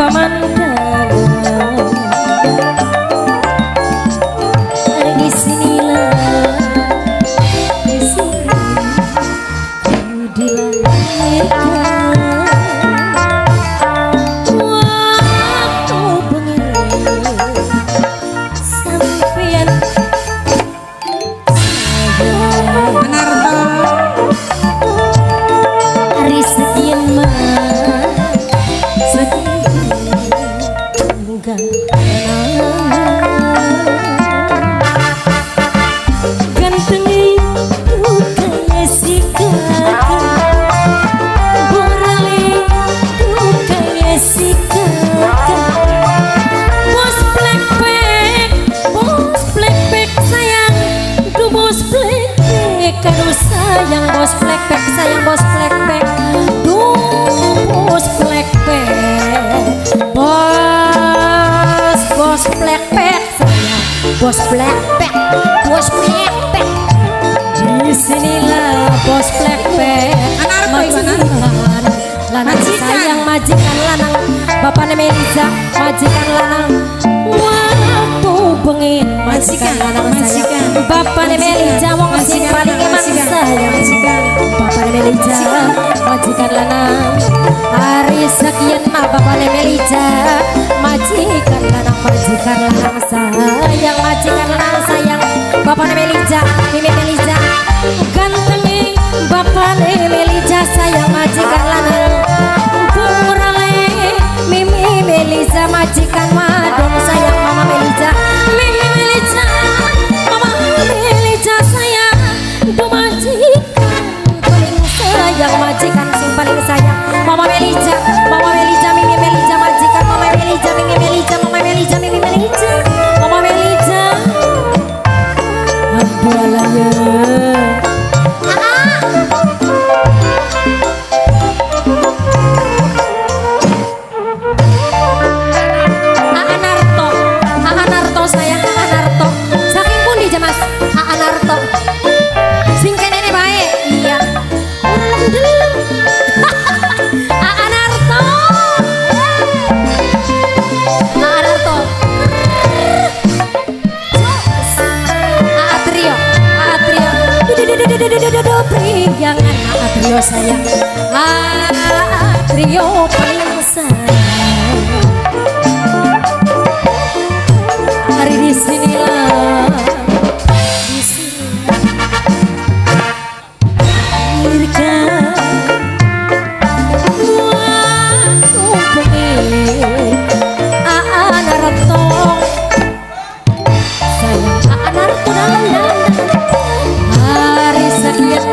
Pamandala di sinilah di sini ku dilahirkan waktu bengi sampeyan hari sekian mah sekian gantengi kaya si kakak borale kaya si kakak bos blackpack sayang du bos blackpack kado sayang bos blackpack sayang bos blackpack du bos blackpack bos blackpack sayang bos blackpack di sinilah bos blackpack majikan lanang sayang majikan lanang bapak Melisa majikan lanang waktu bengin majikan lanang sayang bapak Melisa wong sing paling emang sayang bapak Melisa majikan lanang hari sekian mah bapak Melisa majikan lanang sayang majikan lanang sayang bapak Melisa Mimi Melisa gantengi bapak Melisa sayang majikan lanang purale Mimi Melisa majikan madong sayang mama Melisa Mimi Melisa mama Melisa sayang du majikan paling sayang majikan sing paling sayang mama Melisa Mimi Melisa majikan mama Melisa Mimi Melisa mama Melisa Mimi Melisa mama Melisa aduh alaya Anarto sayang Anarto saking pun di Mas Anarto sing kene bae iya Anarto Atrio priyangan Atrio sayang Atrio paling sayang hari di sinilah di sini lahirkan waktu pengen Anarto sayang Anarto dalam hari sekian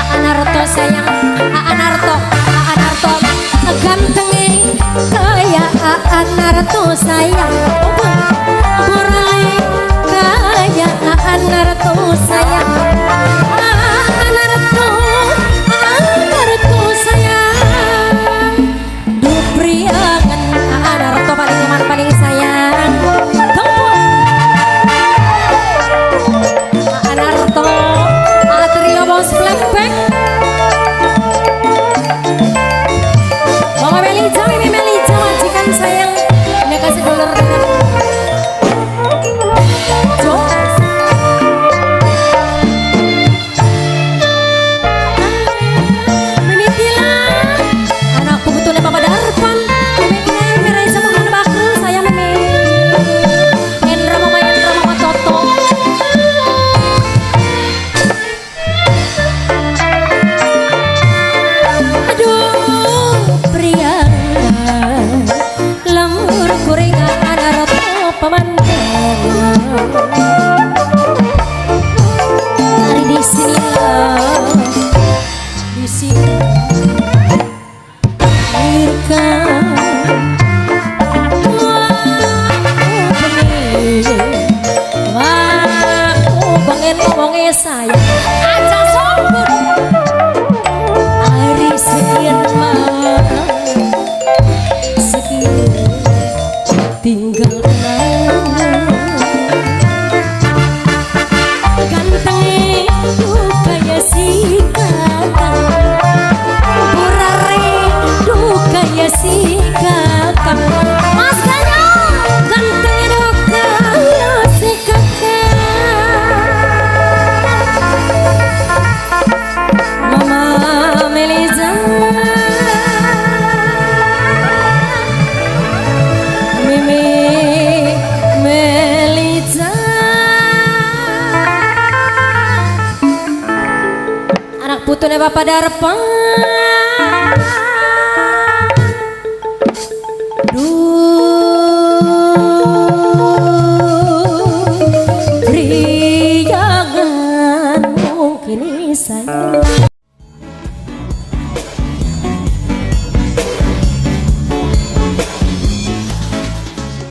Anarto sayang Anarto gantengi kaya Anarto sayang borale kaya Anarto sayang Anarto sayang du priangan Anarto paling aman paling sayang Anarto Atrio bos blackpack mama Melisa Mimi Melisa majikan sayang dia kasih dolar Mimi bilang anakku betulnya Papa Darpan Mimi Reza mau mana bakal sayang Mimi Endra mama Toto aduh priang Bapak Darpan Duh jangan mungkin saya